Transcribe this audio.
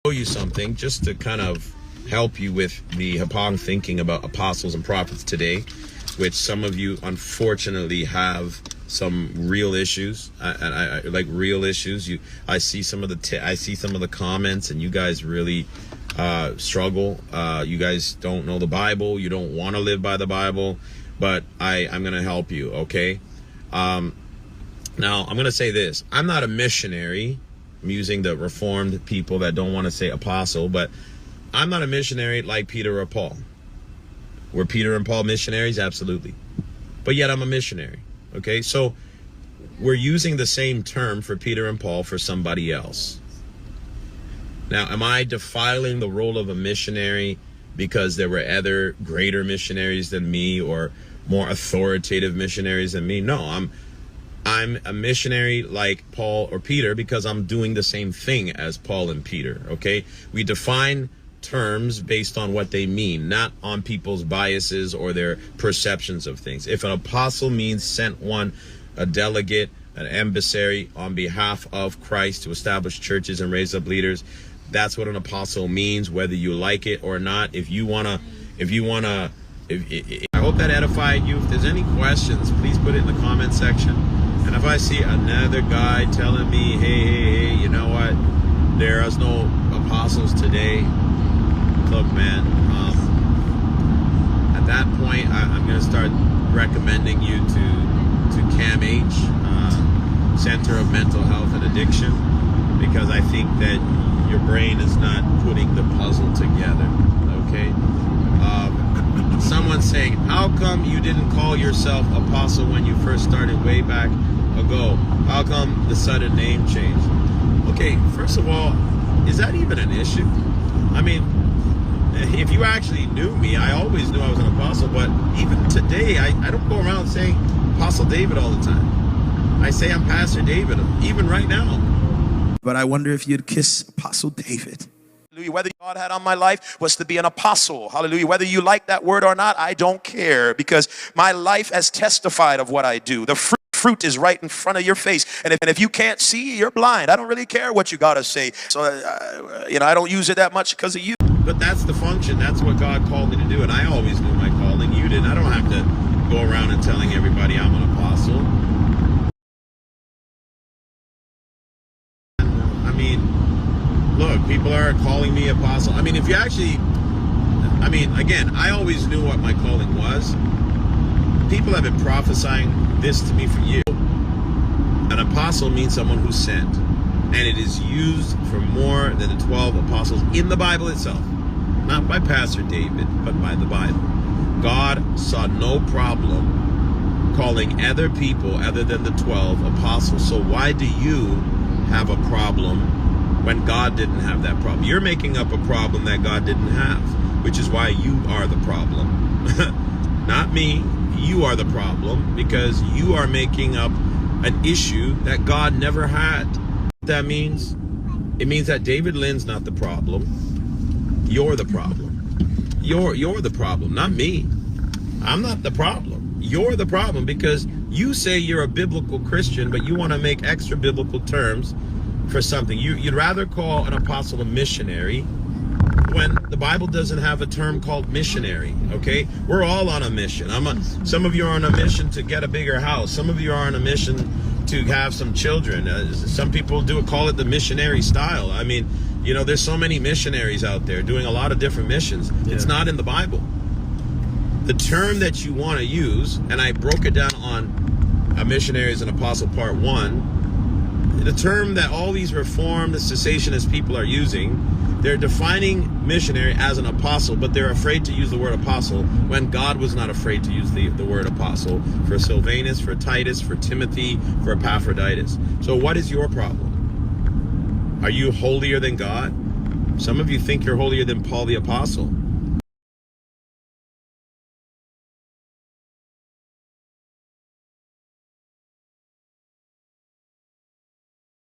show you something just to kind of help you with the Hapong thinking about apostles and prophets today, which some of you unfortunately have some real issues. I like real issues. I see some of the comments, and you guys really struggle. You guys don't know the Bible. You don't want to live by the Bible, but I'm going to help you. Okay. Now I'm going to say this. I'm not a missionary. I'm using the Reformed people that don't want to say apostle, but I'm not a missionary like Peter or Paul. Were Peter and Paul missionaries? Absolutely. But yet I'm a missionary. Okay, so we're using the same term for Peter and Paul for somebody else. Now, am I defiling the role of a missionary because there were other greater missionaries than me or more authoritative missionaries than me? No, I'm a missionary like Paul or Peter because I'm doing the same thing as Paul and Peter. Okay, we define terms based on what they mean, not on people's biases or their perceptions of things. If an apostle means sent one, a delegate, an emissary on behalf of Christ to establish churches and raise up leaders, that's what an apostle means, whether you like it or not. I hope that edified you. If there's any questions, please put it in the comment section. And if I see another guy telling me, hey, you know what, there is no apostles today, look, man, at that point, I'm going to start recommending you to CAMH, Center of Mental Health and Addiction, because I think that your brain is not putting the puzzle together, okay? Someone's saying, how come you didn't call yourself apostle when you first started way back ago? How come the sudden name change? Okay, first of all, is that even an issue? I mean, if you actually knew me, I always knew I was an apostle, but even today, I don't go around saying Apostle David all the time. I say I'm Pastor David, even right now. But I wonder if you'd kiss Apostle David. Hallelujah. Whether God had on my life was to be an apostle. Hallelujah. Whether you like that word or not, I don't care, because my life has testified of what I do. The fruit is right in front of your face. And if you can't see, you're blind. I don't really care what you got to say. So, I don't use it that much because of you. But that's the function. That's what God called me to do. And I always knew my calling. You didn't. I don't have to go around and telling everybody I'm an apostle. I mean, look, people are calling me apostle. I mean, if you actually, again, I always knew what my calling was. People have been prophesying this to me for years. An apostle means someone who's sent. And it is used for more than the 12 apostles in the Bible itself. Not by Pastor David, but by the Bible. God saw no problem calling other people other than the 12 apostles. So why do you have a problem when God didn't have that problem? You're making up a problem that God didn't have, which is why you are the problem. Not me. You are the problem because you are making up an issue that God never had. That means it means that David Lynn's not the problem. You're the problem. You're the problem, not me. I'm not the problem. You're the problem because you say you're a biblical Christian, but you want to make extra biblical terms for something. You'd rather call an apostle a missionary when the Bible doesn't have a term called missionary. Okay, we're all on a mission. Some of you are on a mission to get a bigger house. Some of you are on a mission to have some children. Some people call it the missionary style. I mean, there's so many missionaries out there doing a lot of different missions. Yeah. It's not in the Bible. The term that you want to use, and I broke it down on a missionary as an apostle part 1, the term that all these reformed cessationist people are using, they're defining missionary as an apostle, but they're afraid to use the word apostle when God was not afraid to use the word apostle for Silvanus, for Titus, for Timothy, for Epaphroditus. So what is your problem? Are you holier than God? Some of you think you're holier than Paul the apostle.